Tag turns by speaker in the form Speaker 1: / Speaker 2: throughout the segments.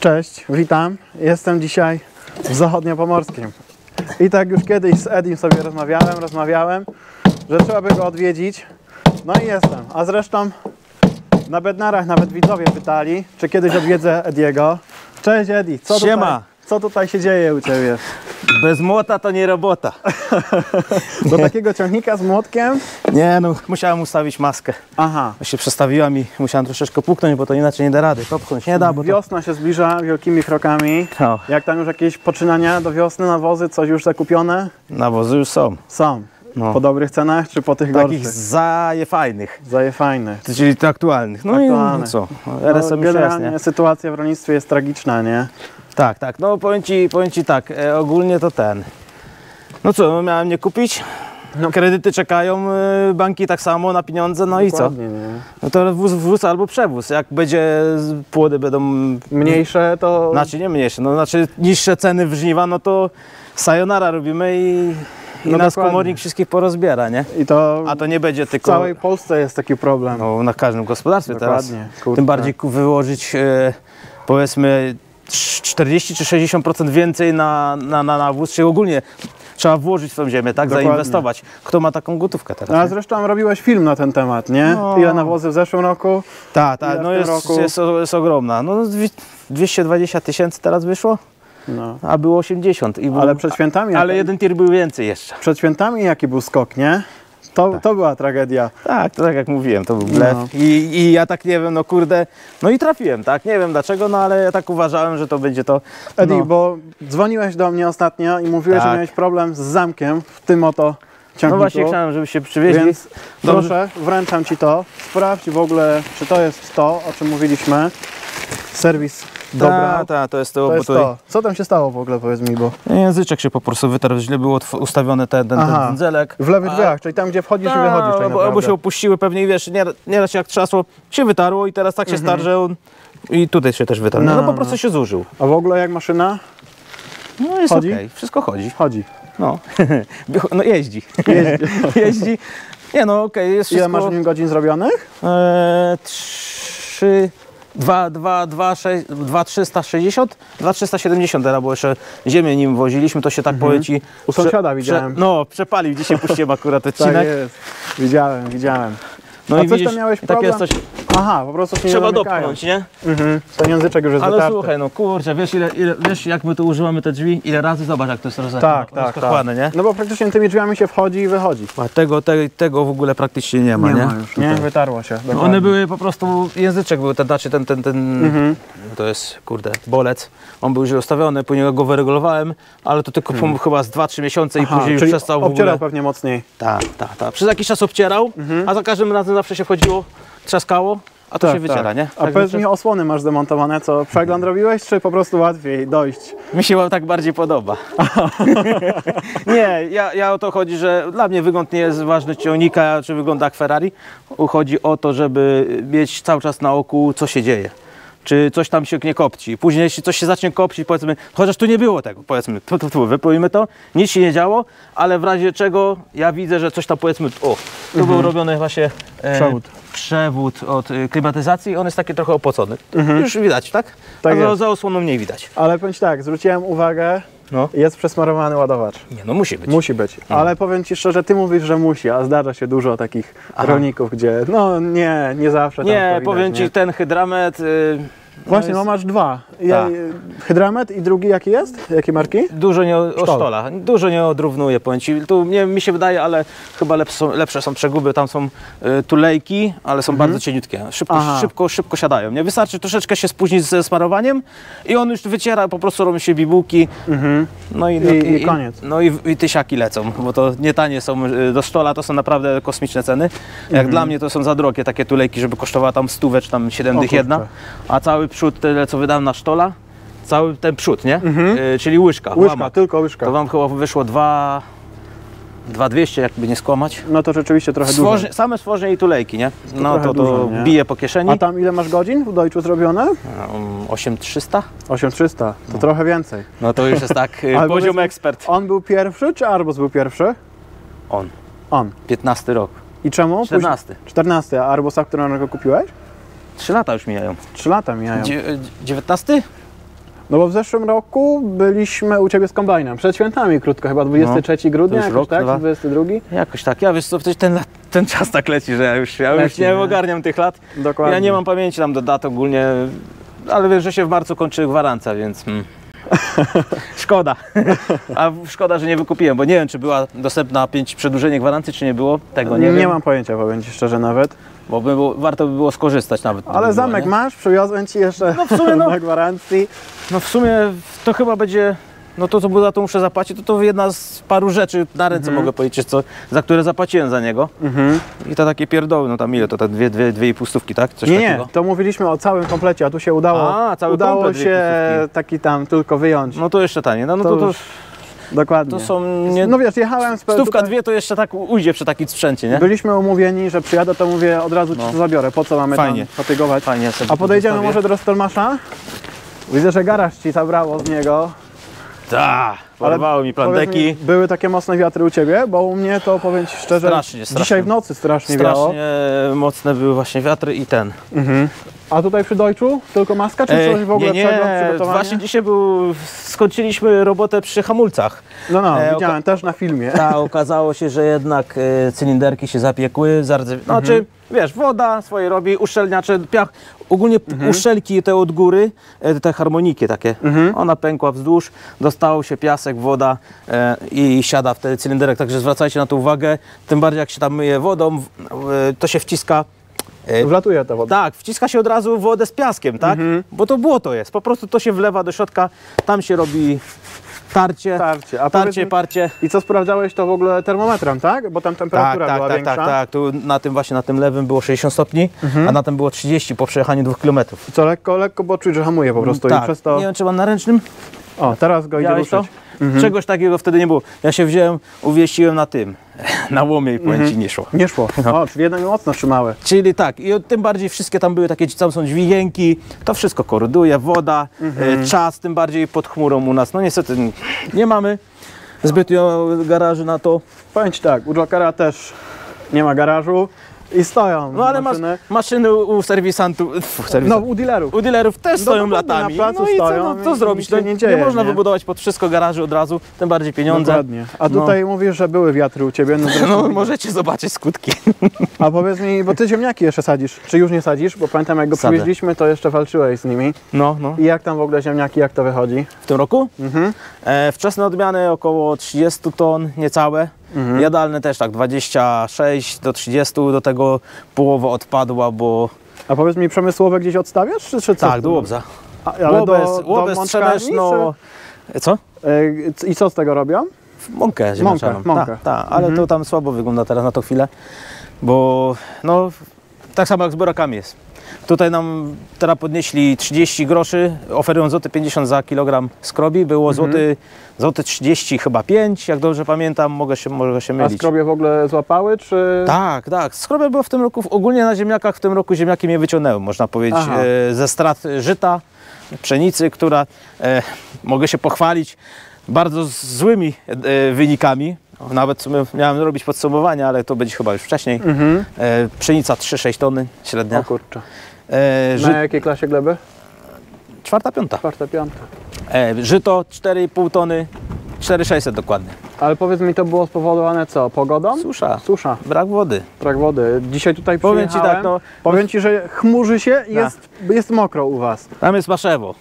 Speaker 1: Cześć, witam. Jestem dzisiaj w Zachodniopomorskim. I tak już kiedyś z Edim sobie rozmawiałem, że trzeba by go odwiedzić. No i jestem. A zresztą na Bednarach nawet widzowie pytali, czy kiedyś odwiedzę Ediego. Cześć Edi, co tutaj się dzieje u Ciebie?
Speaker 2: Bez młota to nie robota.
Speaker 1: Do takiego ciągnika z młotkiem?
Speaker 2: Nie, no musiałem ustawić maskę.
Speaker 1: Aha.
Speaker 2: Bo się przestawiła mi, musiałem troszeczkę puknąć, bo to inaczej nie da rady. Popchnąć nie da, bo
Speaker 1: Wiosna się zbliża wielkimi krokami.
Speaker 2: No.
Speaker 1: Jak tam już jakieś poczynania do wiosny, nawozy, coś już zakupione?
Speaker 2: Nawozy już są.
Speaker 1: Są.
Speaker 2: No.
Speaker 1: Po dobrych cenach, czy po tych
Speaker 2: Takich
Speaker 1: gorszych?
Speaker 2: fajnych.
Speaker 1: Fajnych.
Speaker 2: Czyli to aktualnych. No
Speaker 1: Aktualne.
Speaker 2: i co?
Speaker 1: No,
Speaker 2: RSM już jest,
Speaker 1: generalnie
Speaker 2: nie?
Speaker 1: sytuacja w rolnictwie jest tragiczna, nie?
Speaker 2: Tak. No powiem ci tak, ogólnie to ten. No co, no miałem nie kupić? No, kredyty czekają, banki tak samo na pieniądze, no i co?
Speaker 1: Dokładnie, nie?
Speaker 2: No to wóz albo przewóz. Jak będzie, płody będą
Speaker 1: Mniejsze to...
Speaker 2: Znaczy nie mniejsze, no znaczy niższe ceny w żniwa, no to sayonara robimy i
Speaker 1: No
Speaker 2: nas
Speaker 1: dokładnie.
Speaker 2: komornik wszystkich porozbiera, nie?
Speaker 1: I to
Speaker 2: A to nie będzie
Speaker 1: w
Speaker 2: tylko
Speaker 1: całej Polsce jest taki problem.
Speaker 2: no, na każdym gospodarstwie
Speaker 1: Dokładnie,
Speaker 2: teraz.
Speaker 1: kurczę.
Speaker 2: Tym bardziej wyłożyć powiedzmy 40 czy 60% więcej na nawóz, czyli ogólnie trzeba włożyć w tą ziemię, tak?
Speaker 1: Dokładnie.
Speaker 2: Zainwestować. Kto ma taką gotówkę teraz?
Speaker 1: A
Speaker 2: nie?
Speaker 1: zresztą robiłeś film na ten temat, nie?
Speaker 2: No.
Speaker 1: Ile nawozy w zeszłym roku?
Speaker 2: Tak,
Speaker 1: Ile
Speaker 2: no
Speaker 1: w tym roku?
Speaker 2: jest ogromna. No 220 000 teraz wyszło,
Speaker 1: No.
Speaker 2: a było 80. I
Speaker 1: Ale przed świętami...
Speaker 2: ale jeden tir był więcej jeszcze.
Speaker 1: Przed świętami jaki był skok, nie? To była tragedia.
Speaker 2: Tak, to tak jak mówiłem, to był blef.
Speaker 1: No.
Speaker 2: I ja tak nie wiem, no kurde, no i trafiłem, tak? Nie wiem dlaczego, no ale ja tak uważałem, że to będzie to.
Speaker 1: Edi,
Speaker 2: No,
Speaker 1: bo dzwoniłeś do mnie ostatnio i mówiłeś, że
Speaker 2: Tak.
Speaker 1: miałeś problem z zamkiem w tym oto ciągniku.
Speaker 2: no właśnie chciałem, żebyście przywieźli.
Speaker 1: Więc
Speaker 2: Dobrze.
Speaker 1: proszę, wręczam Ci to. Sprawdź w ogóle, czy to jest to, o czym mówiliśmy. Serwis dobra.
Speaker 2: To jest to,
Speaker 1: To
Speaker 2: bo
Speaker 1: jest
Speaker 2: tutaj
Speaker 1: to. Co tam się stało w ogóle, powiedz mi, bo...
Speaker 2: języczek się po prostu wytarł, źle było ustawiony ten
Speaker 1: Aha.
Speaker 2: dzelek.
Speaker 1: W lewych drzwiach, czyli tam, gdzie wchodzisz i wychodzisz tak
Speaker 2: albo
Speaker 1: naprawdę.
Speaker 2: się opuściły pewnie i wiesz, nieraz jak trzasło, się wytarło i teraz tak się starł, że on i tutaj się też wytarł. No po prostu się zużył.
Speaker 1: A w ogóle jak maszyna?
Speaker 2: No jest
Speaker 1: Chodzi?
Speaker 2: okej, wszystko chodzi.
Speaker 1: Chodzi.
Speaker 2: No, no jeździ. Jeździ. Nie no okej, jest
Speaker 1: Ile
Speaker 2: wszystko.
Speaker 1: masz w nim godzin zrobionych?
Speaker 2: 2,360, teraz, bo jeszcze ziemię nim woziliśmy, to się tak powiem ci.
Speaker 1: U sąsiada widziałem.
Speaker 2: No, przepalił, dzisiaj puściłem akurat
Speaker 1: Tak
Speaker 2: odcinek.
Speaker 1: jest. Widziałem.
Speaker 2: No
Speaker 1: A
Speaker 2: i
Speaker 1: coś
Speaker 2: widzisz,
Speaker 1: tam miałeś
Speaker 2: tak
Speaker 1: problem?
Speaker 2: jest coś,
Speaker 1: Aha, po prostu się nie
Speaker 2: trzeba
Speaker 1: zamykają.
Speaker 2: dopchnąć, nie?
Speaker 1: Ten języczek już jest
Speaker 2: Ale
Speaker 1: wytarty.
Speaker 2: słuchaj, no kurczę, wiesz jak my tu używamy te drzwi? Ile razy? Zobacz jak to jest
Speaker 1: Tak.
Speaker 2: rozkopane, nie?
Speaker 1: No bo praktycznie tymi drzwiami się wchodzi i wychodzi.
Speaker 2: A tego w ogóle praktycznie nie ma, nie?
Speaker 1: już, nie? Wytarło się. Dokładnie.
Speaker 2: One były po prostu, języczek był, znaczy ten to jest, kurde, bolec. On był źle ustawiony, później go wyregulowałem, ale to tylko chyba z 2-3 miesiące i później już
Speaker 1: czyli
Speaker 2: przestał w
Speaker 1: obcierał
Speaker 2: ogóle.
Speaker 1: pewnie mocniej.
Speaker 2: Tak. Przez jakiś czas obcierał, a za każdym razem zawsze się wchodziło, trzaskało, a to się wyciera, nie?
Speaker 1: A powiedz mi, osłony masz zdemontowane, co przegląd robiłeś, czy po prostu łatwiej dojść?
Speaker 2: Mi się tak bardziej podoba. Nie, ja o to chodzi, że dla mnie wygląd nie jest ważny ciągnika, czy wygląda jak Ferrari. Chodzi o to, żeby mieć cały czas na oku, co się dzieje. Czy coś tam się nie kopci. Później jeśli coś się zacznie kopcić, powiedzmy, chociaż tu nie było tego, powiedzmy, wypłyjmy to, nic się nie działo, ale w razie czego ja widzę, że coś tam powiedzmy, tu był robiony właśnie przewód od klimatyzacji, on jest taki trochę opocony. Już widać, tak?
Speaker 1: Tak
Speaker 2: A
Speaker 1: jest.
Speaker 2: za osłoną mniej widać.
Speaker 1: Ale powiem Ci tak, zwróciłem uwagę,
Speaker 2: No.
Speaker 1: jest przesmarowany ładowacz.
Speaker 2: Nie, no musi być.
Speaker 1: Musi być. Ale powiem Ci szczerze, Ty mówisz, że musi, a zdarza się dużo takich rolników, gdzie no nie zawsze tam to
Speaker 2: Nie,
Speaker 1: widać,
Speaker 2: powiem Ci,
Speaker 1: nie?
Speaker 2: ten hydramet...
Speaker 1: Właśnie,
Speaker 2: jest
Speaker 1: no masz dwa.
Speaker 2: Tak.
Speaker 1: Hydramet i drugi jaki jest? Jakiej marki?
Speaker 2: dużo nie osztola, dużo nie odrównuje, powiem Ci. Tu mi się wydaje, ale chyba lepsze są przeguby, tam są tulejki, ale są bardzo cieniutkie. Szybko siadają. Nie wystarczy troszeczkę się spóźnić ze smarowaniem i on już wyciera, po prostu robią się bibułki. No
Speaker 1: I koniec.
Speaker 2: No i tysiaki lecą, bo to nie tanie są do sztola, to są naprawdę kosmiczne ceny. Jak dla mnie to są za drogie takie tulejki, żeby kosztowała tam 100 czy tam 7 dych jedna, a cały przód, tyle co wydałem na sztola, cały ten przód, nie? Czyli łyżka.
Speaker 1: Łyżka, tylko łyżka.
Speaker 2: To wam chyba wyszło 2200, jakby nie skłamać.
Speaker 1: No to rzeczywiście trochę dużo.
Speaker 2: Same stworzenie i tulejki, nie? No
Speaker 1: trochę
Speaker 2: to
Speaker 1: dużo, nie?
Speaker 2: bije po kieszeni.
Speaker 1: A tam ile masz godzin w Deutschu zrobione?
Speaker 2: 8300?
Speaker 1: 8300, to trochę więcej.
Speaker 2: No to już jest tak
Speaker 1: Ale
Speaker 2: poziom
Speaker 1: powiedzmy,
Speaker 2: ekspert.
Speaker 1: On był pierwszy, czy Arbus był pierwszy? On.
Speaker 2: 15 rok.
Speaker 1: I czemu?
Speaker 2: 14.
Speaker 1: 14, a Arbusa, którego kupiłeś?
Speaker 2: 3 lata już mijają.
Speaker 1: 3 lata mijają.
Speaker 2: 19?
Speaker 1: No bo w zeszłym roku byliśmy u Ciebie z kombajnem, przed świętami krótko, chyba 23 grudnia,
Speaker 2: już
Speaker 1: jakoś
Speaker 2: rok,
Speaker 1: tak,
Speaker 2: dwa.
Speaker 1: 22?
Speaker 2: Jakoś tak. Ja wiesz co, ten czas tak leci, że ja już
Speaker 1: Leci,
Speaker 2: nie
Speaker 1: nie?
Speaker 2: ogarniam tych lat.
Speaker 1: Dokładnie.
Speaker 2: Ja nie mam pamięci tam do dat ogólnie, ale wiesz, że się w marcu kończy gwarancja, więc szkoda. A szkoda, że nie wykupiłem, bo nie wiem, czy była dostępna przedłużenie gwarancji, czy nie było. Tego nie wiem,
Speaker 1: mam pojęcia, powiem Ci szczerze nawet.
Speaker 2: bo warto by było skorzystać nawet.
Speaker 1: Ale
Speaker 2: by
Speaker 1: zamek
Speaker 2: było, nie?
Speaker 1: masz, przywiozłem Ci jeszcze
Speaker 2: No w sumie, no.
Speaker 1: na gwarancji.
Speaker 2: No w sumie to chyba będzie, no to co za to muszę zapłacić, to jedna z paru rzeczy na ręce mogę powiedzieć, za które zapłaciłem za niego. I to takie pierdoły, no tam ile, to tak dwie i pół stówki, tak? Coś
Speaker 1: Nie,
Speaker 2: takiego.
Speaker 1: to mówiliśmy o całym komplecie, a tu się udało,
Speaker 2: cały
Speaker 1: udało
Speaker 2: komplet,
Speaker 1: się
Speaker 2: 2,5
Speaker 1: taki tam tylko wyjąć.
Speaker 2: No to jeszcze taniej, no
Speaker 1: To
Speaker 2: to
Speaker 1: już dokładnie.
Speaker 2: to są, nie,
Speaker 1: No wiesz, jechałem z
Speaker 2: stówka,
Speaker 1: tutaj,
Speaker 2: dwie to jeszcze tak ujdzie przy takim sprzęcie, nie?
Speaker 1: byliśmy umówieni, że przyjadę, to mówię, od razu Ci
Speaker 2: No.
Speaker 1: to zabiorę, po co mamy
Speaker 2: Fajnie.
Speaker 1: tam fatygować.
Speaker 2: Fajnie sobie
Speaker 1: A podejdziemy
Speaker 2: zostawię.
Speaker 1: może do Rostelmasza? Widzę, że garaż Ci zabrało z niego.
Speaker 2: Tak, porwały mi
Speaker 1: Powiedz
Speaker 2: plandeki.
Speaker 1: mi, były takie mocne wiatry u Ciebie? Bo u mnie to, powiem Ci szczerze,
Speaker 2: Strasznie.
Speaker 1: dzisiaj w nocy strasznie wiało.
Speaker 2: Strasznie mocne były właśnie wiatry i ten.
Speaker 1: A tutaj przy Deutschu tylko maska, czy coś w ogóle
Speaker 2: nie,
Speaker 1: przegląd,
Speaker 2: nie,
Speaker 1: przygotowanie?
Speaker 2: właśnie dzisiaj skończyliśmy robotę przy hamulcach.
Speaker 1: No,
Speaker 2: oka-
Speaker 1: widziałem też na filmie.
Speaker 2: Tak, okazało się, że jednak cylinderki się zapiekły, znaczy wiesz, woda swoje robi, uszczelniacze, piach, ogólnie uszczelki te od góry, te harmoniki takie, ona pękła wzdłuż, dostał się piasek, woda i siada wtedy cylinderek, także zwracajcie na to uwagę, tym bardziej jak się tam myje wodą, to się wciska.
Speaker 1: Wlatuje ta woda.
Speaker 2: Tak, wciska się od razu wodę z piaskiem, tak? Bo to błoto jest, po prostu to się wlewa do środka, tam się robi tarcie,
Speaker 1: Tarcie. A powiedz mi,
Speaker 2: parcie.
Speaker 1: I co, sprawdzałeś to w ogóle termometrem, tak? Bo tam temperatura była większa.
Speaker 2: Tak. Tu na tym lewym było 60 stopni, a na tym było 30 po przejechaniu 2 km.
Speaker 1: I co, lekko, bo czuć, że hamuje po prostu
Speaker 2: Tak,
Speaker 1: i przez to...
Speaker 2: nie wiem, czy mam na ręcznym.
Speaker 1: O, teraz go idzie
Speaker 2: Widziałeś to?
Speaker 1: ruszyć.
Speaker 2: Czegoś takiego wtedy nie było. Ja się wziąłem, uwieściłem na tym, na łomie i powiem ci, nie szło.
Speaker 1: Nie szło. O, czyli jednak mocno trzymały.
Speaker 2: Czyli tak, i tym bardziej wszystkie tam były takie, tam są dźwigienki, to wszystko koryduje, woda, czas, tym bardziej pod chmurą u nas. No niestety nie mamy zbytnio garaży na to.
Speaker 1: Powiem Ci tak, u Jokera też nie ma garażu i stoją
Speaker 2: No ale
Speaker 1: maszyny.
Speaker 2: maszyny u serwisantów,
Speaker 1: No, u dealerów.
Speaker 2: u dealerów też stoją
Speaker 1: dokładnie,
Speaker 2: latami.
Speaker 1: na placu
Speaker 2: No i
Speaker 1: stoją,
Speaker 2: co, no, co
Speaker 1: nic
Speaker 2: zrobić?
Speaker 1: się
Speaker 2: No,
Speaker 1: nie dzieje,
Speaker 2: nie można
Speaker 1: nie?
Speaker 2: wybudować pod wszystko garaży od razu, tym bardziej pieniądze.
Speaker 1: Dokładnie. A tutaj mówisz, że były wiatry u Ciebie. No, zresztą
Speaker 2: No możecie zobaczyć skutki.
Speaker 1: A powiedz mi, bo Ty ziemniaki jeszcze sadzisz, czy już nie sadzisz? Bo pamiętam, jak go
Speaker 2: Sadzę.
Speaker 1: przywieźliśmy, to jeszcze walczyłeś z nimi.
Speaker 2: No.
Speaker 1: I jak tam w ogóle ziemniaki, jak to wychodzi?
Speaker 2: W tym roku? Wczesne odmiany około 30 ton, niecałe. Jadalne też tak 26 do 30, do tego połowa odpadła, bo
Speaker 1: A powiedz mi, przemysłowe gdzieś odstawiasz, czy co?
Speaker 2: tak, do łobza.
Speaker 1: Ale do
Speaker 2: Łobez,
Speaker 1: mączkarni,
Speaker 2: Trzemeszno. Co?
Speaker 1: I co z tego robią?
Speaker 2: Mąkę ziemniaczaną.
Speaker 1: Mąkę.
Speaker 2: Tak, ale to tam słabo wygląda teraz na tą chwilę, bo no tak samo jak z burakami jest. Tutaj nam teraz podnieśli 30 groszy, oferują złoty 50 za kilogram skrobi, było złoty 30 chyba 5, jak dobrze pamiętam, mogę się
Speaker 1: A
Speaker 2: mylić.
Speaker 1: skrobie w ogóle złapały, czy...
Speaker 2: Tak. Skrobia była w tym roku, ogólnie na ziemniakach w tym roku ziemniaki mnie wyciągnęły, można powiedzieć,
Speaker 1: Aha.
Speaker 2: ze strat żyta, pszenicy, która, mogę się pochwalić, bardzo złymi wynikami. Nawet w sumie miałem robić podsumowanie, ale to będzie chyba już wcześniej. Pszenica 3-6 tony średnia.
Speaker 1: O kurczę.
Speaker 2: Ży...
Speaker 1: Na jakiej klasie gleby?
Speaker 2: 4-5.
Speaker 1: Czwarte, piąte.
Speaker 2: Żyto 4,5 tony, 4,600 dokładnie.
Speaker 1: Ale powiedz mi, to było spowodowane co? Pogodą?
Speaker 2: Susza,
Speaker 1: Susza,
Speaker 2: brak wody.
Speaker 1: brak wody. Dzisiaj tutaj
Speaker 2: Powiem Ci
Speaker 1: przyjechałem.
Speaker 2: tak, no,
Speaker 1: Powiem Ci, że chmurzy się i jest mokro u Was.
Speaker 2: tam jest maszewo.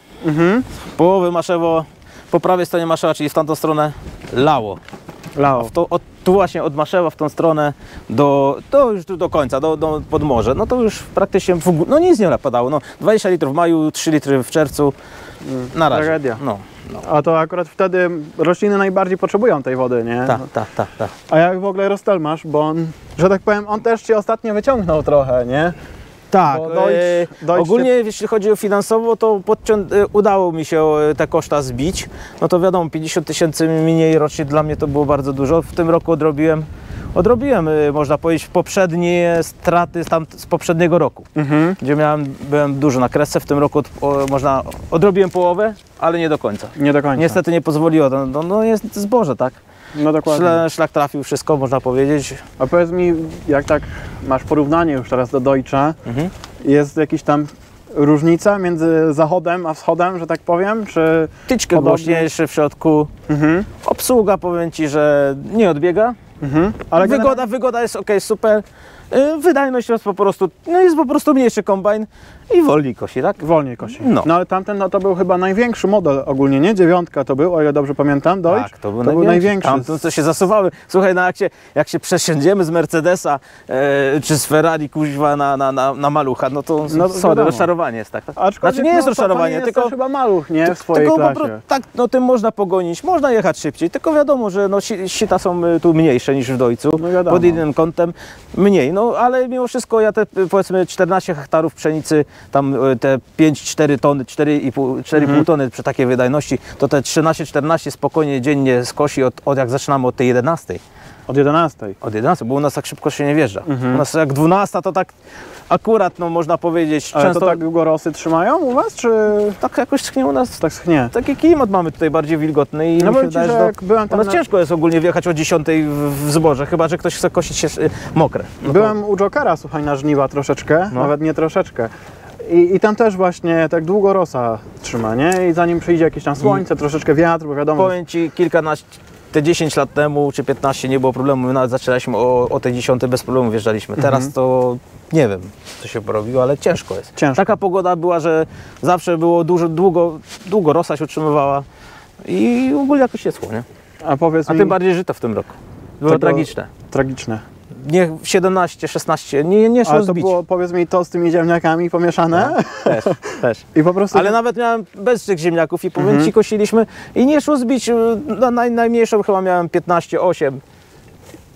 Speaker 2: Połowy maszewo, po prawej stronie maszewa, czyli w tamtą stronę lało.
Speaker 1: Lało.
Speaker 2: Tu właśnie od Maszewa w tą stronę to już tu do końca, pod morze, no to już praktycznie no nic nie padało, no 20 litrów w maju, 3 litry w czerwcu, na razie.
Speaker 1: Tragedia.
Speaker 2: No.
Speaker 1: A to akurat wtedy rośliny najbardziej potrzebują tej wody, nie?
Speaker 2: Tak.
Speaker 1: A jak w ogóle Rostelmasz, bo on, że tak powiem, on też Cię ostatnio wyciągnął trochę, nie?
Speaker 2: Tak,
Speaker 1: Bo Deutsch
Speaker 2: ogólnie jeśli chodzi o finansowo, to udało mi się te koszta zbić. No to wiadomo, 50 000 mniej rocznie dla mnie to było bardzo dużo. W tym roku odrobiłem, można powiedzieć, poprzednie straty z poprzedniego roku, gdzie byłem dużo na kresce. W tym roku odrobiłem połowę, ale nie do końca.
Speaker 1: Nie do końca.
Speaker 2: Niestety nie pozwoliło, no jest zboże, tak?
Speaker 1: No dokładnie.
Speaker 2: Szlak trafił wszystko, można powiedzieć.
Speaker 1: A powiedz mi, jak tak masz porównanie już teraz do Deutscha, jest jakiś tam różnica między zachodem a wschodem, że tak powiem? Czy
Speaker 2: Tyczkę
Speaker 1: podobnie?
Speaker 2: głośniejszy w środku.
Speaker 1: Mhm.
Speaker 2: Obsługa, powiem Ci, że nie odbiega.
Speaker 1: Mhm. Ale
Speaker 2: Wygoda jest ok, super. Wydajność jest po prostu mniejszy kombajn i wolniej kosi, tak?
Speaker 1: wolniej kosi.
Speaker 2: No.
Speaker 1: No ale tamten no, to był chyba największy model ogólnie, nie? 9 to był, o ile dobrze pamiętam, Deutsch.
Speaker 2: Tak, to był największy. Tam to się zasuwały. Słuchaj, no jak się przesiądziemy z Mercedesa czy z Ferrari kuźwa na malucha, no to
Speaker 1: No,
Speaker 2: sorry,
Speaker 1: wiadomo.
Speaker 2: rozczarowanie jest tak.
Speaker 1: Aczkolwiek,
Speaker 2: Znaczy nie jest
Speaker 1: no, to
Speaker 2: rozczarowanie,
Speaker 1: jest
Speaker 2: tylko
Speaker 1: też chyba maluch, nie? W swojej
Speaker 2: tylko
Speaker 1: klasie.
Speaker 2: tak, no tym można pogonić, można jechać szybciej, tylko wiadomo, że no, sita są tu mniejsze niż w Dojcu,
Speaker 1: No wiadomo.
Speaker 2: pod innym kątem mniej, no ale mimo wszystko ja te powiedzmy 14 hektarów pszenicy, tam te 5-4 tony, 4,5 tony przy takiej wydajności, to te 13-14 spokojnie dziennie skosi od jak zaczynamy od tej 11.
Speaker 1: Od 11.
Speaker 2: Od 11, bo u nas tak szybko się nie wjeżdża.
Speaker 1: Mhm.
Speaker 2: U nas jak 12 to tak akurat, no można powiedzieć,
Speaker 1: Ale
Speaker 2: często
Speaker 1: to tak długo rosy trzymają u was, czy
Speaker 2: tak jakoś schnie u nas.
Speaker 1: tak schnie?
Speaker 2: Taki klimat mamy tutaj bardziej wilgotny i
Speaker 1: No
Speaker 2: mi się
Speaker 1: powiem ci,
Speaker 2: wydaje,
Speaker 1: że
Speaker 2: że
Speaker 1: jak byłem
Speaker 2: u
Speaker 1: tam
Speaker 2: nas
Speaker 1: na-
Speaker 2: ciężko jest ogólnie wjechać o 10 w zboże, chyba że ktoś chce kosić się mokre. No to-
Speaker 1: Byłem u Jokera, słuchaj, na żniwa troszeczkę,
Speaker 2: No.
Speaker 1: nawet nie troszeczkę. I tam też właśnie tak długo rosa trzyma, nie? I zanim przyjdzie jakieś tam słońce, troszeczkę wiatr, bo wiadomo...
Speaker 2: Powiem Ci, te 10 lat temu czy 15 nie było problemu, my nawet zaczynaliśmy o tej 10 bez problemu wjeżdżaliśmy. Teraz to nie wiem, co się porobiło, ale ciężko jest.
Speaker 1: Ciężko.
Speaker 2: Taka pogoda była, że zawsze było długo rosa się utrzymywała i ogólnie jakoś się schło, nie?
Speaker 1: A powiedz
Speaker 2: A
Speaker 1: mi...
Speaker 2: tym bardziej żyto w tym roku. Było
Speaker 1: Tego-
Speaker 2: tragiczne.
Speaker 1: Tragiczne.
Speaker 2: Nie 17, 16, nie szło
Speaker 1: Ale to
Speaker 2: zbić.
Speaker 1: było, powiedz mi, to z tymi ziemniakami pomieszane?
Speaker 2: Też.
Speaker 1: I po prostu...
Speaker 2: Ale nawet miałem bez tych ziemniaków i powiem Ci, kosiliśmy i nie szło zbić, najmniejszą chyba miałem 15,8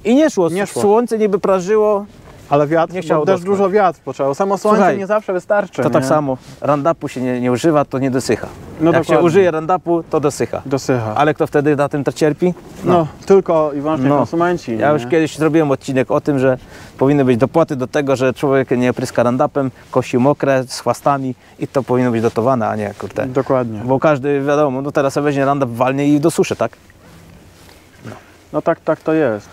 Speaker 2: i nie szło.
Speaker 1: Nie szło.
Speaker 2: Słońce niby prażyło,
Speaker 1: Ale wiatr,
Speaker 2: Nie chciało
Speaker 1: bo też
Speaker 2: dotknąć.
Speaker 1: dużo wiatr poczęło. Samo słońce
Speaker 2: Słuchaj,
Speaker 1: nie zawsze wystarczy,
Speaker 2: to
Speaker 1: nie?
Speaker 2: tak samo. Roundupu się nie używa, to nie dosycha.
Speaker 1: No
Speaker 2: Jak się
Speaker 1: dokładnie.
Speaker 2: użyje roundupu, to dosycha.
Speaker 1: Dosycha.
Speaker 2: Ale kto wtedy na tym cierpi?
Speaker 1: No, tylko i wyłącznie
Speaker 2: No.
Speaker 1: konsumenci.
Speaker 2: Ja już
Speaker 1: nie?
Speaker 2: kiedyś zrobiłem odcinek o tym, że powinny być dopłaty do tego, że człowiek nie pryska roundupem, kosi mokre z chłastami i to powinno być dotowane, a nie kurde.
Speaker 1: Dokładnie.
Speaker 2: Bo każdy, wiadomo, no teraz sobie weźmie roundup, walnie i dosuszy, tak?
Speaker 1: No tak to jest.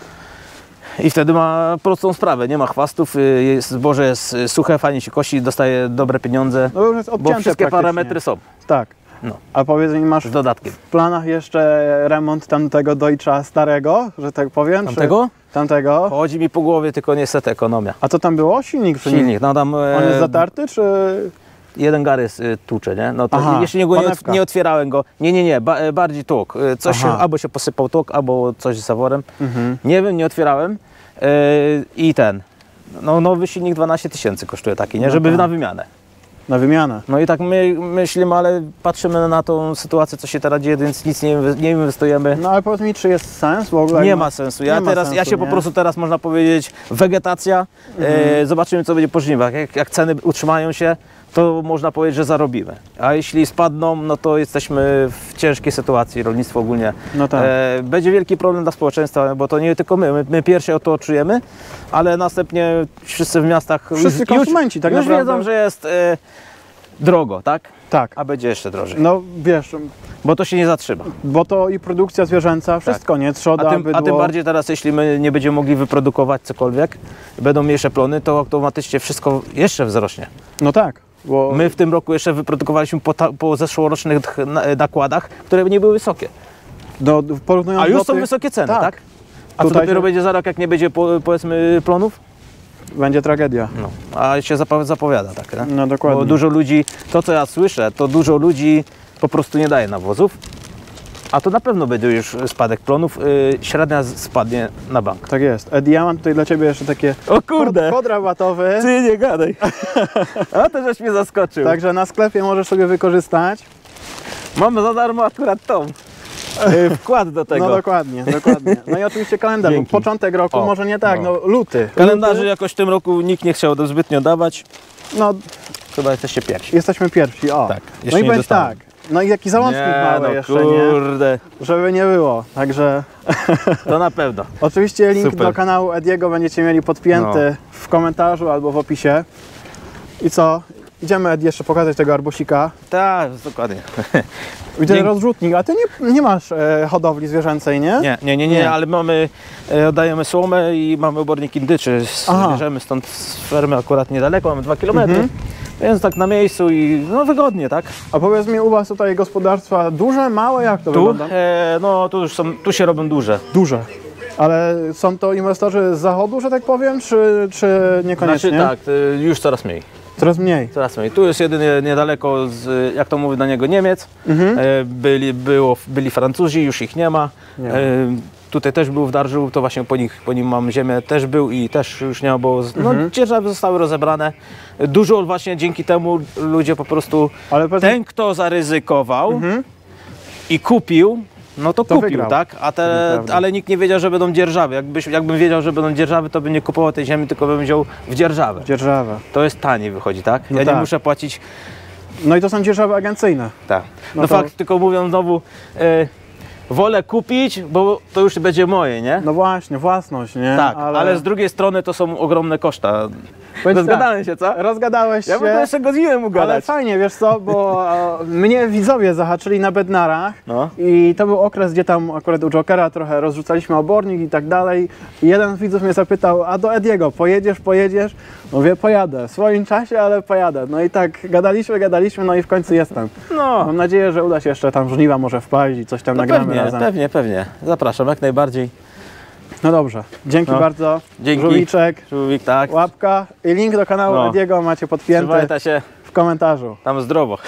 Speaker 2: I wtedy ma prostą sprawę, nie ma chwastów, zboże jest suche, fajnie się kosi, dostaje dobre pieniądze,
Speaker 1: No już jest odcięte
Speaker 2: bo wszystkie
Speaker 1: praktycznie.
Speaker 2: parametry są
Speaker 1: Tak.
Speaker 2: No.
Speaker 1: A powiedz mi, masz
Speaker 2: z dodatkiem.
Speaker 1: w planach jeszcze remont tamtego Deutscha starego, że tak powiem?
Speaker 2: Tamtego?
Speaker 1: Czy... Tamtego.
Speaker 2: Chodzi mi po głowie, tylko niestety ekonomia.
Speaker 1: A co tam było? Silnik? Czy nie?
Speaker 2: Silnik, no tam
Speaker 1: On jest zatarty, czy...
Speaker 2: jeden garys tłucze, nie? No to
Speaker 1: Aha,
Speaker 2: jeszcze go
Speaker 1: panewka.
Speaker 2: nie otwierałem go. Nie, bardziej tłok. Coś
Speaker 1: Aha.
Speaker 2: albo się posypał tłok, albo coś z zaworem.
Speaker 1: Mhm.
Speaker 2: Nie wiem, nie otwierałem. I ten. No, nowy silnik 12 000 kosztuje taki, nie?
Speaker 1: No
Speaker 2: Żeby
Speaker 1: tak.
Speaker 2: na wymianę.
Speaker 1: Na wymianę.
Speaker 2: No i tak my myślimy, ale patrzymy na tą sytuację, co się teraz dzieje, więc nic nie inwestujemy.
Speaker 1: No ale powiedz mi, czy jest sens w ogóle?
Speaker 2: Nie ma sensu. Ja
Speaker 1: Nie ma sensu,
Speaker 2: ja się po
Speaker 1: nie?
Speaker 2: prostu teraz, można powiedzieć, wegetacja. Zobaczymy, co będzie po żniwach. Jak ceny utrzymają się, to można powiedzieć, że zarobimy. A jeśli spadną, no to jesteśmy w ciężkiej sytuacji, rolnictwo ogólnie.
Speaker 1: No tak.
Speaker 2: Będzie wielki problem dla społeczeństwa, bo to nie tylko my pierwsze o to czujemy, ale następnie wszyscy w miastach
Speaker 1: Wszyscy konsumenci, tak
Speaker 2: już
Speaker 1: naprawdę.
Speaker 2: wiedzą, że jest drogo, tak?
Speaker 1: Tak.
Speaker 2: A będzie jeszcze drożej,
Speaker 1: No wiesz,
Speaker 2: bo to się nie zatrzyma.
Speaker 1: bo to i produkcja zwierzęca, wszystko, nie? Trzoda,
Speaker 2: A
Speaker 1: bydło.
Speaker 2: tym bardziej teraz, jeśli my nie będziemy mogli wyprodukować cokolwiek, będą mniejsze plony, to automatycznie wszystko jeszcze wzrośnie.
Speaker 1: No tak, bo...
Speaker 2: My w tym roku jeszcze wyprodukowaliśmy po zeszłorocznych nakładach, które nie były wysokie.
Speaker 1: No, porównując
Speaker 2: A już
Speaker 1: do
Speaker 2: są
Speaker 1: tych-
Speaker 2: wysokie ceny,
Speaker 1: tak?
Speaker 2: tak? A co
Speaker 1: Tutaj
Speaker 2: dopiero
Speaker 1: się-
Speaker 2: będzie za rok, jak nie będzie powiedzmy plonów?
Speaker 1: Będzie tragedia.
Speaker 2: No. A się zapowiada tak, nie?
Speaker 1: No dokładnie.
Speaker 2: Bo dużo ludzi, to co ja słyszę, to dużo ludzi po prostu nie daje nawozów, a to na pewno będzie już spadek plonów, średnia spadnie na bank.
Speaker 1: Tak jest. Edi, ja mam tutaj dla Ciebie jeszcze takie
Speaker 2: O kurde!
Speaker 1: kod rabatowy,
Speaker 2: Ty nie gadaj. A to żeś mnie zaskoczył.
Speaker 1: także na sklepie możesz sobie wykorzystać.
Speaker 2: Mamy za darmo akurat tą. Wkład do tego.
Speaker 1: No dokładnie, dokładnie. No i oczywiście kalendarz, bo
Speaker 2: Dzięki.
Speaker 1: początek roku,
Speaker 2: O,
Speaker 1: może nie tak,
Speaker 2: no.
Speaker 1: no luty.
Speaker 2: Kalendarzy
Speaker 1: Luty,
Speaker 2: jakoś w tym roku nikt nie chciał zbytnio dawać.
Speaker 1: no
Speaker 2: Chyba jesteście pierwsi.
Speaker 1: jesteśmy pierwsi, o.
Speaker 2: Tak,
Speaker 1: No
Speaker 2: jeszcze
Speaker 1: i
Speaker 2: nie
Speaker 1: będzie
Speaker 2: dostałem.
Speaker 1: tak. No i jaki załącznik mały jeszcze, nie?
Speaker 2: kurde,
Speaker 1: Żeby nie było, także...
Speaker 2: to na pewno.
Speaker 1: Oczywiście link
Speaker 2: Super.
Speaker 1: do kanału Ediego będziecie mieli podpięty w komentarzu albo w opisie. I co? Idziemy Edi jeszcze pokazać tego arbusika.
Speaker 2: Tak, dokładnie.
Speaker 1: Widzę
Speaker 2: Dzięki.
Speaker 1: rozrzutnik, a ty nie masz hodowli zwierzęcej, nie?
Speaker 2: Nie, ale mamy, oddajemy słomę i mamy obornik indyczy.
Speaker 1: Aha.
Speaker 2: Bierzemy stąd z fermy akurat niedaleko, mamy 2 km. Więc tak na miejscu i no wygodnie, tak?
Speaker 1: A powiedz mi, u Was tutaj gospodarstwa duże, małe, jak to
Speaker 2: Tu,
Speaker 1: wygląda?
Speaker 2: no tu już są, tu się robią duże.
Speaker 1: Duże. Ale są to inwestorzy z zachodu, że tak powiem, czy niekoniecznie?
Speaker 2: Znaczy tak, już coraz mniej.
Speaker 1: Coraz mniej.
Speaker 2: Coraz mniej. Tu jest jedynie niedaleko, jak to mówi na niego, Niemiec. Byli Francuzi, już ich nie ma.
Speaker 1: Nie.
Speaker 2: Tutaj też był w Darżu, to właśnie po nim mam ziemię, też był i też już nie ma, bo no, dzierżawy zostały rozebrane. Dużo właśnie dzięki temu ludzie po prostu,
Speaker 1: Ale powiedz-
Speaker 2: ten kto zaryzykował i kupił, no to kupił,
Speaker 1: wygrał.
Speaker 2: tak?
Speaker 1: Prawda.
Speaker 2: Ale nikt nie wiedział, że będą dzierżawy. Jakbym wiedział, że będą dzierżawy, to bym nie kupował tej ziemi, tylko bym wziął w dzierżawę.
Speaker 1: Dzierżawa.
Speaker 2: To jest taniej wychodzi, tak?
Speaker 1: No
Speaker 2: Ja
Speaker 1: tak.
Speaker 2: nie muszę płacić.
Speaker 1: No i to są dzierżawy agencyjne.
Speaker 2: Tak.
Speaker 1: No
Speaker 2: No,
Speaker 1: to-
Speaker 2: fakt, tylko mówią znowu, wolę kupić, bo to już będzie moje, nie?
Speaker 1: No właśnie, własność, nie?
Speaker 2: tak, ale z drugiej strony to są ogromne koszta.
Speaker 1: Powiedz
Speaker 2: Rozgadałem się, co?
Speaker 1: Rozgadałeś
Speaker 2: Ja
Speaker 1: się.
Speaker 2: bym to jeszcze godziłem
Speaker 1: Ale
Speaker 2: ugadać.
Speaker 1: fajnie, wiesz co, bo mnie widzowie zahaczyli na Bednarach
Speaker 2: No.
Speaker 1: i to był okres, gdzie tam akurat u Jokera trochę rozrzucaliśmy obornik i tak dalej. I jeden z widzów mnie zapytał, a do Ediego pojedziesz? Mówię, pojadę, w swoim czasie, ale pojadę. No i tak gadaliśmy, no i w końcu jestem.
Speaker 2: No,
Speaker 1: Mam nadzieję, że uda się jeszcze tam w żniwa może wpaść i coś tam
Speaker 2: no
Speaker 1: nagramy razem.
Speaker 2: pewnie. Zapraszam, jak najbardziej.
Speaker 1: No dobrze, dzięki
Speaker 2: No.
Speaker 1: bardzo.
Speaker 2: Dzięki.
Speaker 1: Żółwiczek,
Speaker 2: Żółwik, tak.
Speaker 1: łapka i link do kanału
Speaker 2: No.
Speaker 1: Ediego macie podpięty
Speaker 2: Trzymajcie się
Speaker 1: w komentarzu.
Speaker 2: tam zdrowo.